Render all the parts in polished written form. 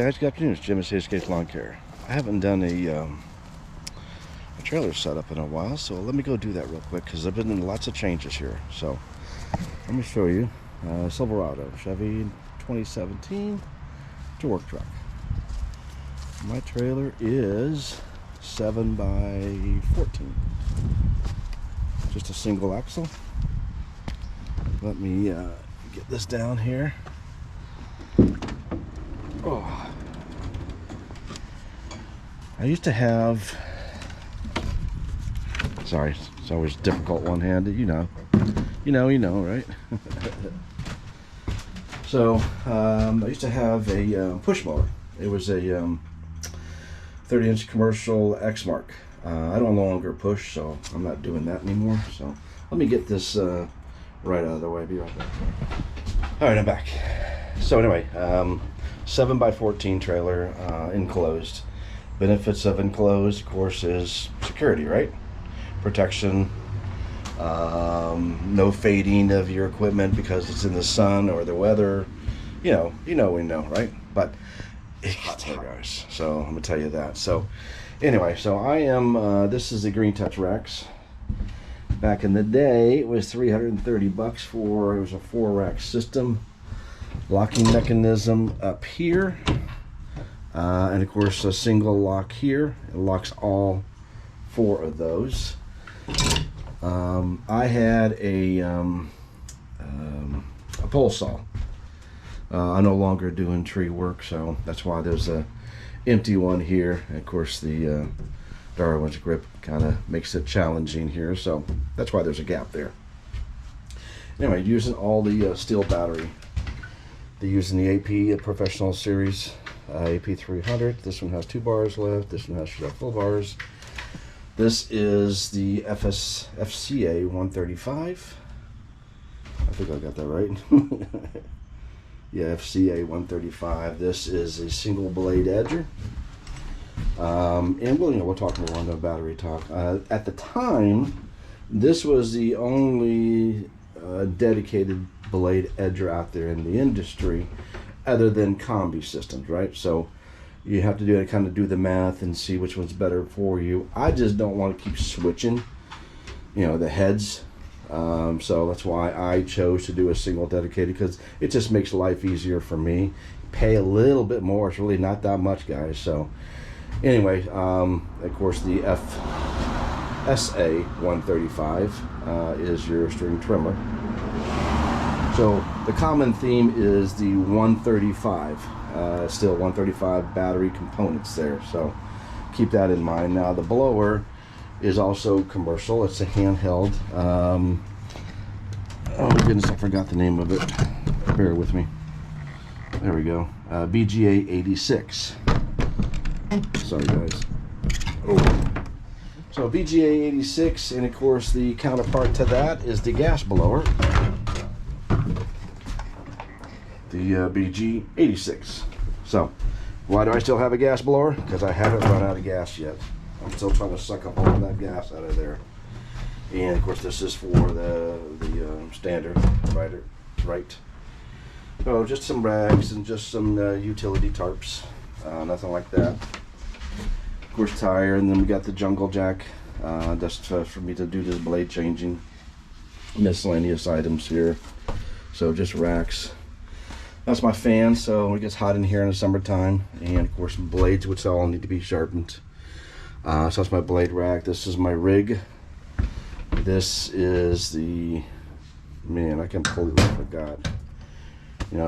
guys, good afternoon. It's Jim at Escape Lawn Care. I haven't done a trailer setup in a while, so let me go do that real quick because I've been doing lots of changes here. So let me show you. Silverado, Chevy 2017 to work truck. My trailer is 7 by 14. Just a single axle. Let me get this down here. Oh. I used to have, sorry, it's always difficult one-handed, you know, right? So, I used to have a push mower. It was a 30-inch commercial X-Mark. I don't no longer push, so I'm not doing that anymore. So, let me get this right out of the way. Be right back. All right, I'm back. So anyway, 7 by 14 trailer, enclosed. Benefits of enclosed, of course, is security, right? Protection, no fading of your equipment because it's in the sun or the weather. We know, right? But it's hot here, guys. So I'm gonna tell you that. So anyway, so I am. This is the Green Touch racks. Back in the day, it was $330 for. It was a 4-rack system, locking mechanism up here. And of course a single lock here. It locks all 4 of those. I had a pole saw. I'm no longer doing tree work, so that's why there's a empty one here. And of course the Darwin's grip kind of makes it challenging here, so that's why there's a gap there. Anyway, using all the Stihl battery. They're using the AP Professional Series AP 300. This one has 2 bars left. This one should have full bars. This is the FCA 135. I think I got that right. Yeah, FCA 135. This is a single blade edger. And we'll talk more on the battery talk. At the time, this was the only dedicated blade edger out there in the industry, other than combi systems, right? So you have to kind of do the math and see which one's better for you. I just don't want to keep switching, the heads. So that's why I chose to do a single dedicated, because it just makes life easier for me. Pay a little bit more. It's really not that much, guys. So anyway, of course the FSA 135 is your string trimmer. So the common theme is the 135, still 135 battery components there. So keep that in mind. Now the blower is also commercial. It's a handheld. Oh goodness, I forgot the name of it. Bear with me. There we go. BGA 86. Sorry guys. Oh. So BGA 86, and of course the counterpart to that is the gas blower. The BG 86. So why do I still have a gas blower? Because I haven't run out of gas yet. I'm still trying to suck up all of that gas out of there. And of course this is for the standard right. So just some rags and just some utility tarps, nothing like that. Of course tire, and then we got the jungle jack, just for me to do this blade changing. Miscellaneous items here. So just racks. That's my fan, so it gets hot in here in the summertime. And of course blades, which all need to be sharpened. So that's my blade rack. This is my rig. This is the, man, I completely forgot.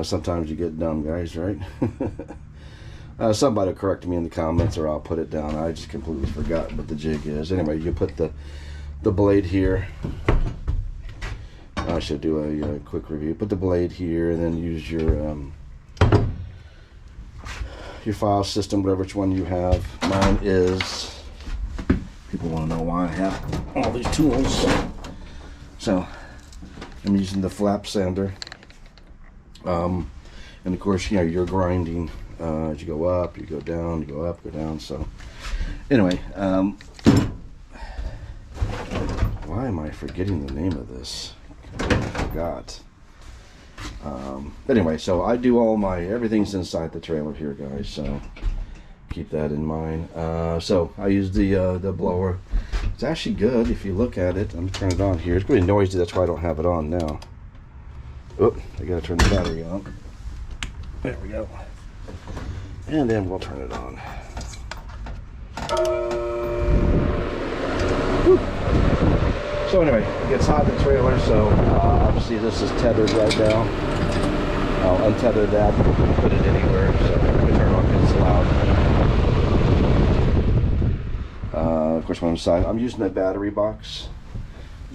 Sometimes you get dumb, guys, right? Somebody will correct me in the comments, or I'll put it down. I just completely forgot what the jig is. Anyway, you put the blade here. I should do a quick review. Put the blade here, and then use your file system, whatever which one you have. Mine is. People want to know why I have all these tools. So I'm using the flap sander, and of course, you're grinding as you go up, you go down, you go up, go down. So anyway, why am I forgetting the name of this? I forgot. Anyway, so I do all my, everything's inside the trailer here, guys, so keep that in mind. So I use the blower. It's actually good if you look at it. I'm gonna turn it on here. It's pretty noisy, that's why I don't have it on now. Oh, I gotta turn the battery on. There we go. And then we'll turn it on. Whew. So anyway, it gets hot in the trailer, so obviously this is tethered right now. I'll untether that, put it anywhere, so I can turn it on because it's loud. Of course, when I'm inside, I'm using a battery box.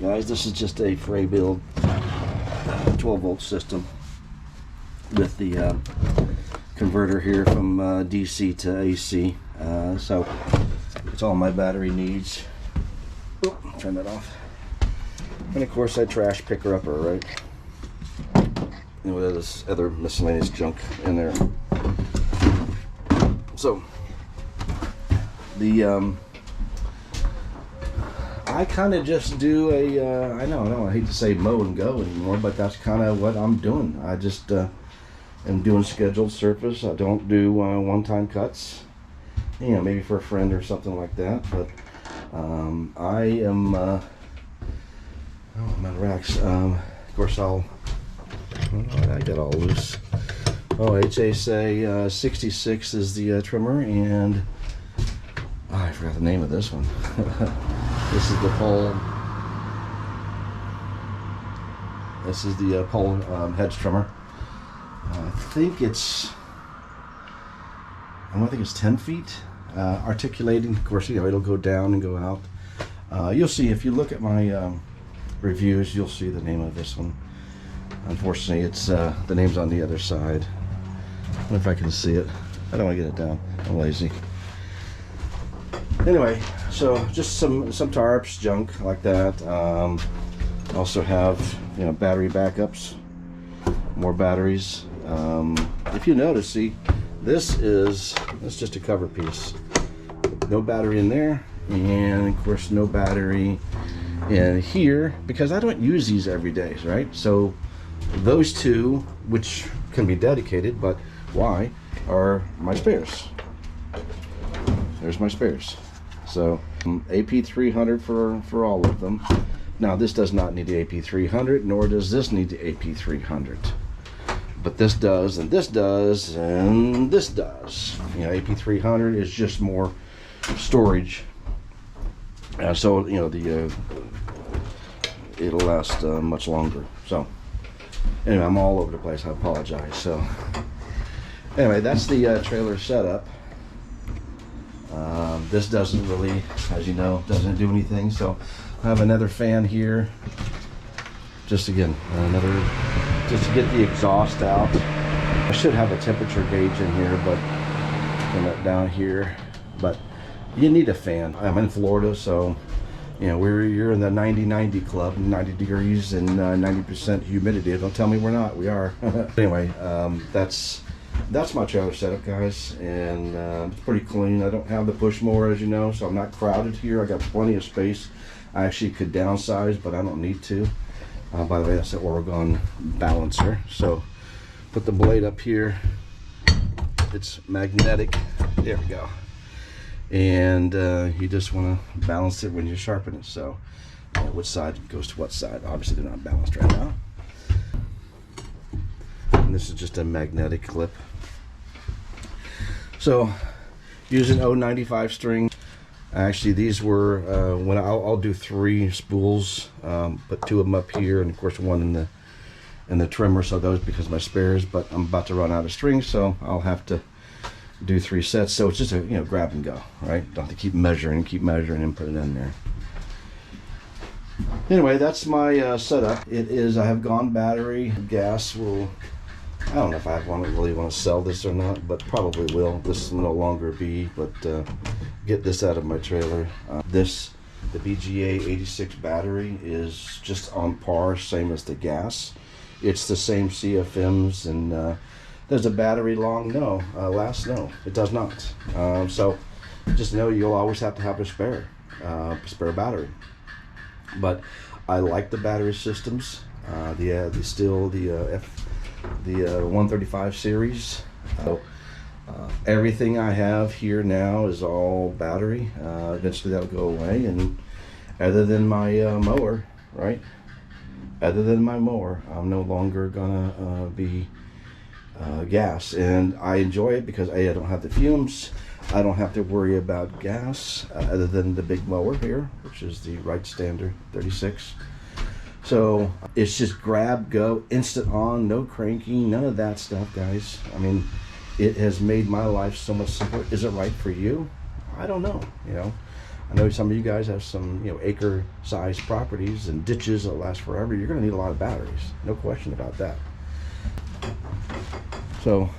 Guys, this is just a Frey build 12 volt system with the converter here from DC to AC. So it's all my battery needs. Oop, turn that off. And of course, I trash picker upper, right? And with this other miscellaneous junk in there. So the I kind of just do a I hate to say mow and go anymore, but that's kind of what I'm doing. I just am doing scheduled surface. I don't do one-time cuts, you know, maybe for a friend or something like that. But I am oh, I'm out of racks. Of course, I got all loose. Oh, HSA 66 is the trimmer, and I forgot the name of this one. This is the pole. This is the pole hedge trimmer. I think it's 10 feet. Articulating, of course, you know, it'll go down and go out. You'll see if you look at my reviews, you'll see the name of this one. Unfortunately, it's the name's on the other side. I don't know if I can see it. I don't want to get it down. I'm lazy. Anyway, so just some tarps, junk like that. Also have, you know, battery backups, more batteries. If you notice, see, this is just a cover piece. No battery in there, and of course no battery in here because I don't use these every day, right? So those two, which can be dedicated, but why, are my spares. There's my spares. So AP300 for all of them. Now this does not need the AP300, nor does this need the AP300. But this does, and this does, and this does. You know, AP300 is just more storage. So, you know, it'll last much longer. So, anyway, I'm all over the place. I apologize. So, anyway, that's the trailer setup. This doesn't really, as you know, doesn't do anything. So, I have another fan here. Just again, just to get the exhaust out. I should have a temperature gauge in here, but turn that down here. But you need a fan. I'm in Florida, so you know you're in the 90-90 club, 90 degrees and 90% humidity. Don't tell me we're not. We are. Anyway, that's my trailer setup, guys, and it's pretty clean. I don't have the push mower, as you know, so I'm not crowded here. I got plenty of space. I actually could downsize, but I don't need to. By the way, that's the Oregon balancer. So put the blade up here. It's magnetic. There we go. And you just want to balance it when you sharpen it. So which side goes to what side. Obviously they're not balanced right now. And this is just a magnetic clip. So using 095 string. Actually, these were when I'll do 3 spools, put 2 of them up here, and of course one in the trimmer. So those because my spares. But I'm about to run out of string, so I'll have to do 3 sets. So it's just a grab and go, right? Don't have to keep measuring and put it in there. Anyway, that's my setup. It is. I have gone battery. Gas will. I don't know if I really want to sell this or not, but probably will. This will no longer be, but get this out of my trailer. The BGA 86 battery is just on par, same as the gas. It's the same CFMs, and does the battery long? No. Last? No, it does not. So just know you'll always have to have a spare battery. But I like the battery systems. The Stihl, the the 135 series. Everything I have here now is all battery. Eventually that'll go away, and other than my mower, right? Other than my mower, I'm no longer gonna be gas, and I enjoy it because I don't have the fumes. I don't have to worry about gas other than the big mower here, which is the Right Standard 36. So it's just grab, go, instant on, no cranking, none of that stuff, guys. I mean, it has made my life so much simpler. Is it right for you? I don't know. I know some of you guys have some acre-sized properties and ditches that last forever. You're going to need a lot of batteries, no question about that. So,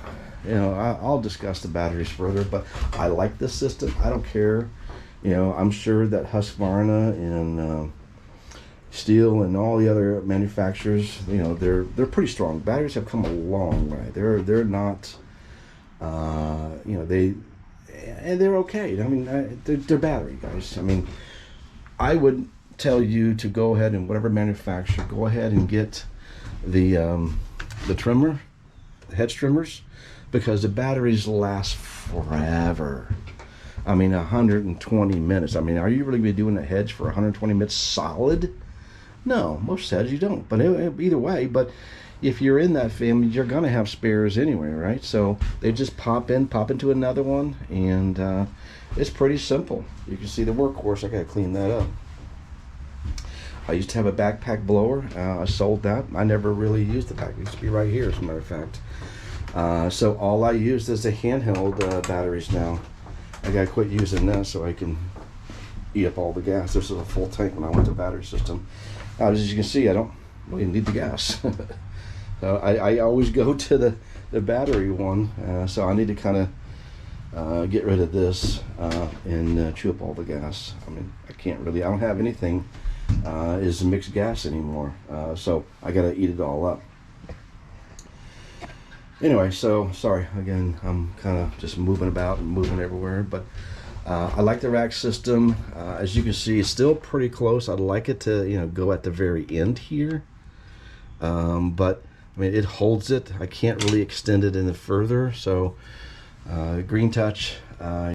I'll discuss the batteries further, but I like this system. I don't care. I'm sure that Husqvarna and Stihl and all the other manufacturers, they're pretty strong. Batteries have come a long way. They're not, they're okay. I mean, they're battery, guys. I mean, I would tell you to go ahead and whatever manufacturer, go ahead and get the trimmer, the hedge trimmers, because the batteries last forever. I mean, 120 minutes. I mean, are you really going to be doing a hedge for 120 minutes solid? No, most hedges you don't. But either way, but if you're in that family, you're going to have spares anyway, right? So they just pop into another one, and it's pretty simple. You can see the workhorse. I got to clean that up. I used to have a backpack blower. I sold that. I never really used the back. It used to be right here, as a matter of fact. So all I used is the handheld batteries now. I got to quit using that so I can eat up all the gas. This is a full tank when I went to battery system. As you can see, I don't really need the gas. So I always go to the battery one. So I need to kind of get rid of this and chew up all the gas. I mean, I don't have anything is mixed gas anymore. So I got to eat it all up. Anyway, so sorry again, I'm kind of just moving about and moving everywhere, but I like the rack system. As you can see, it's still pretty close. I'd like it to go at the very end here, but I mean, it holds it. I can't really extend it any further. So Green Touch,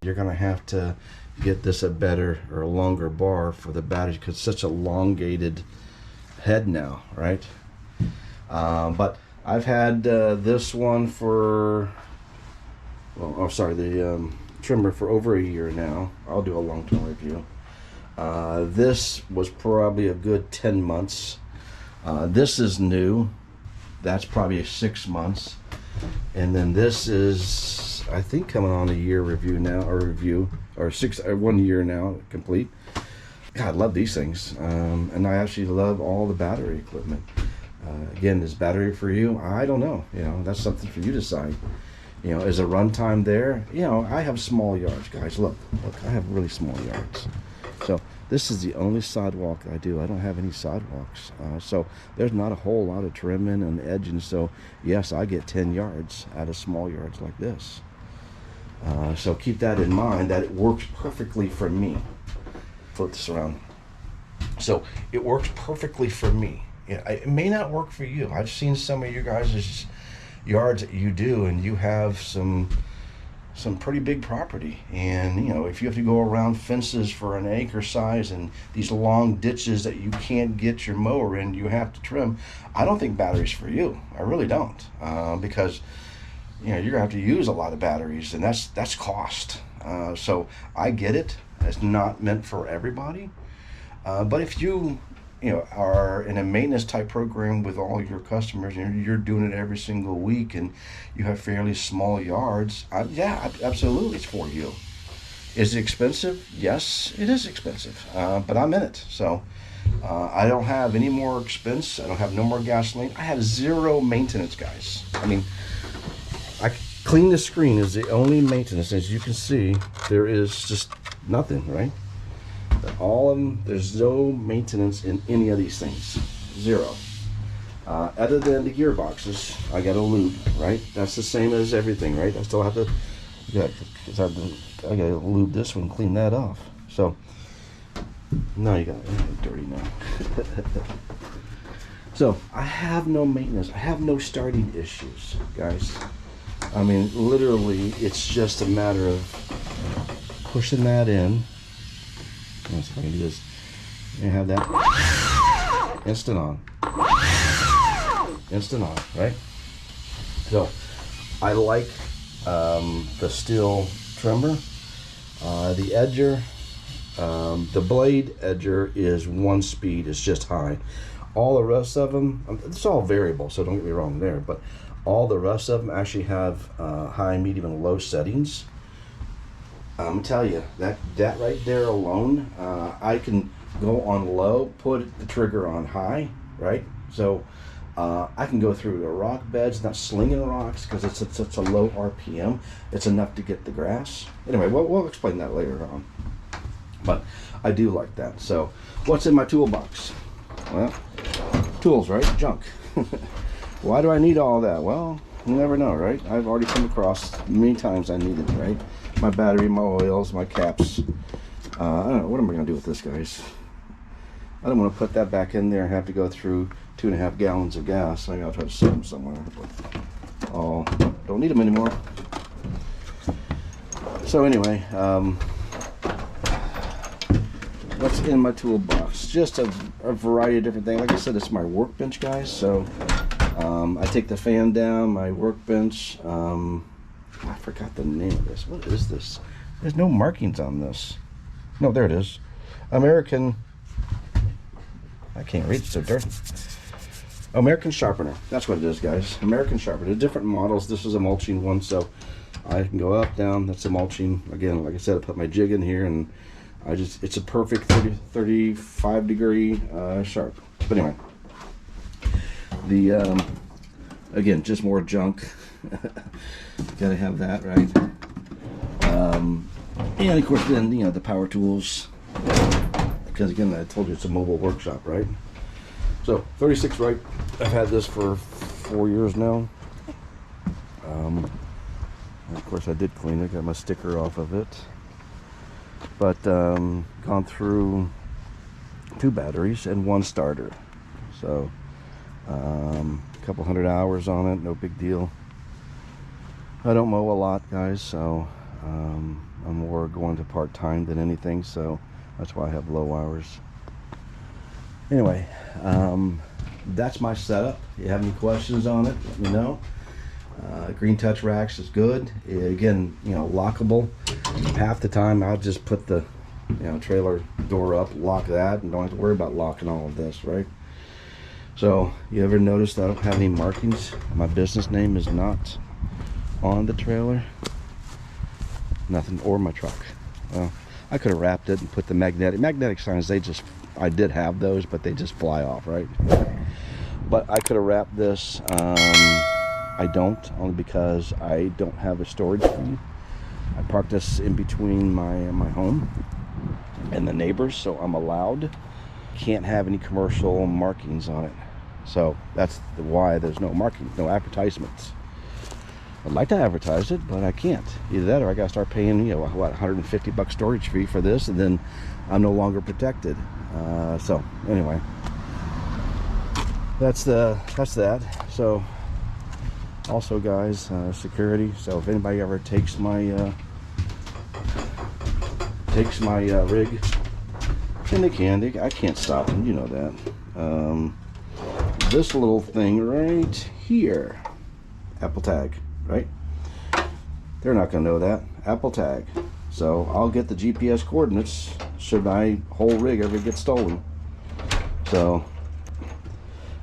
you're gonna have to get this a better or a longer bar for the battery because it's such a elongated head now, right? But I've had this one for, the trimmer for over a year now. I'll do a long-term review. This was probably a good 10 months. This is new. That's probably 6 months. And then this is, I think, coming on a year review now, or 1 year now, complete. God, I love these things. And I actually love all the battery equipment. Again, is battery for you? I don't know. That's something for you to decide. Is a runtime there? I have small yards, guys. Look, I have really small yards. So this is the only sidewalk I do. I don't have any sidewalks. So there's not a whole lot of trimming and edging. So yes, I get 10 yards out of small yards like this. So keep that in mind, that it works perfectly for me. Flip this around. So it works perfectly for me. It may not work for you. I've seen some of you guys' yards that you do, and you have some pretty big property, and if you have to go around fences for an acre size and these long ditches that you can't get your mower in, you have to trim. I don't think batteries for you. I really don't, because you're gonna have to use a lot of batteries, and that's cost. So I get it. It's not meant for everybody, but if you are in a maintenance type program with all your customers, and you're doing it every single week, and you have fairly small yards, yeah, absolutely, it's for you. Is it expensive? Yes, it is expensive, but I'm in it. So I don't have any more expense. I don't have no more gasoline. I have zero maintenance, guys. I mean, I clean the screen is the only maintenance. As you can see, there is just nothing, right? All of them, there's no maintenance in any of these things. Zero. Other than the gearboxes, I got a lube, right? That's the same as everything, right? I still have to, I gotta lube this one, clean that off. So, now you got it dirty now. So I have no maintenance. I have no starting issues, guys. I mean, literally, it's just a matter of pushing that in. Let's see if I can do this. You have that instant on. Instant on, right? So I like the Stihl trimmer. The edger, the blade edger is one speed. It's just high. All the rest of them, it's all variable, so don't get me wrong there, but all the rest of them actually have high, medium, and low settings. I'm gonna tell you, that right there alone, I can go on low, put the trigger on high, right? So I can go through the rock beds, not slinging rocks, because it's such a low RPM. It's enough to get the grass. Anyway, we'll explain that later on. But I do like that. So what's in my toolbox? Well, tools, right? Junk. Why do I need all that? Well, you never know, right? I've already come across many times I needed it, right? My battery, my oils, my caps. I don't know. What am I going to do with this, guys? I don't want to put that back in there and have to go through 2.5 gallons of gas. I got to try to set them somewhere. But, oh, don't need them anymore. So anyway, what's in my toolbox? Just a variety of different things. Like I said, it's my workbench, guys. So I take the fan down, my workbench. I forgot the name of this. What is this? There's no markings on this. No, there it is. American. I can't read it, so dirty. American sharpener. That's what it is, guys. American sharpener. Different models. This is a mulching one, so I can go up, down. That's a mulching. Again, like I said, I put my jig in here, and it's a perfect 35 degree sharp. But anyway, the again, just more junk. Gotta have that, right? And of course, then the power tools, because again, I told you it's a mobile workshop, right? So 36 right. I've had this for 4 years now. And of course, I did clean it. Got my sticker off of it. But gone through 2 batteries and 1 starter. So a couple hundred hours on it. No big deal. I don't mow a lot, guys, so I'm more going to part-time than anything, so that's why I have low hours. Anyway, that's my setup. If you have any questions on it, let me know. Green touch racks is good. Again, lockable. Half the time I'll just put the trailer door up, lock that, and don't have to worry about locking all of this, right? So you ever notice that I don't have any markings? My business name is not on the trailer. Nothing, or my truck. Well, I could have wrapped it and put the magnetic signs. I did have those, but they just fly off, right? But I could have wrapped this. I don't, only because I don't have a storage fee. I parked this in between my home and the neighbors, so I'm allowed. Can't have any commercial markings on it. So that's why there's no markings, no advertisements. I'd like to advertise it, but I can't. Either that or I gotta start paying, what, $150 storage fee for this, and then I'm no longer protected. So anyway, that's that. So also, guys, security. So if anybody ever takes my rig, and they can, I can't stop them. You know that. This little thing right here, Apple tag. Right? They're not going to know that. Apple tag. So I'll get the GPS coordinates should my whole rig ever get stolen. So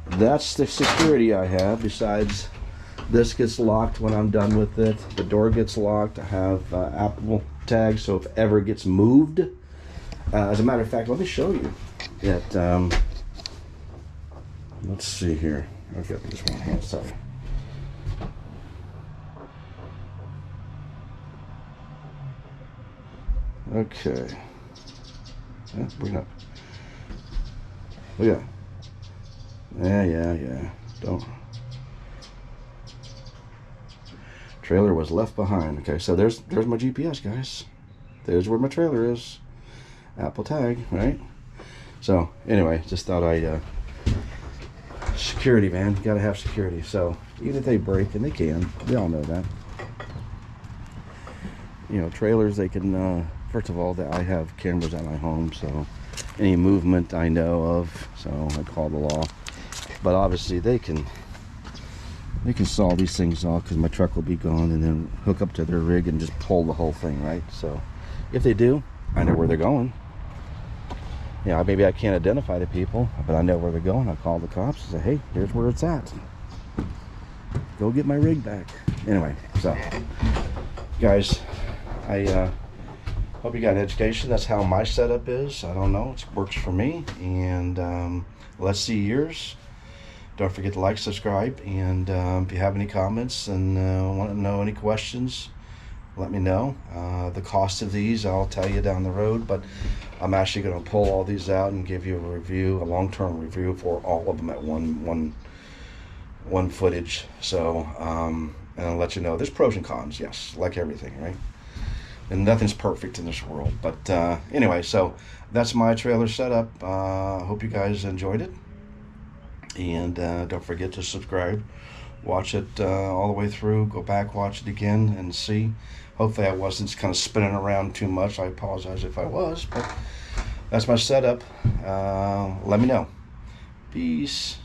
that's the security I have. Besides, this gets locked when I'm done with it. The door gets locked. I have Apple tag, so if ever it gets moved. As a matter of fact, let me show you that. Let's see here. I've got this one hand. Sorry. Okay. Bring it up. Look at that. Yeah. Don't. Trailer was left behind. Okay, so there's my GPS, guys. There's where my trailer is. Apple tag, right? So anyway, just thought I'd security, man. You gotta have security. So even if they break, and they can, we all know that. You know, trailers, they can, first of all, that I have cameras at my home, so any movement I know of, so I call the law. But obviously they can saw these things off, because my truck will be gone, and then hook up to their rig and just pull the whole thing, right? So if they do, I know where they're going. Yeah, maybe I can't identify the people, but I know where they're going. I'll call the cops and say, hey, here's where it's at. Go get my rig back. Anyway, so guys, I hope you got an education. That's how my setup is. I don't know, it works for me, and let's see yours. Don't forget to like, subscribe, and if you have any comments and want to know any questions, let me know. The cost of these I'll tell you down the road, but I'm actually going to pull all these out and give you a review, a long-term review for all of them at one footage. So and I'll let you know there's pros and cons, yes, like everything, right? And nothing's perfect in this world. But anyway, so that's my trailer setup. Hope you guys enjoyed it, and don't forget to subscribe. Watch it all the way through. Go back, watch it again, and see. Hopefully I wasn't kind of spinning around too much. I apologize if I was, but that's my setup. Let me know. Peace.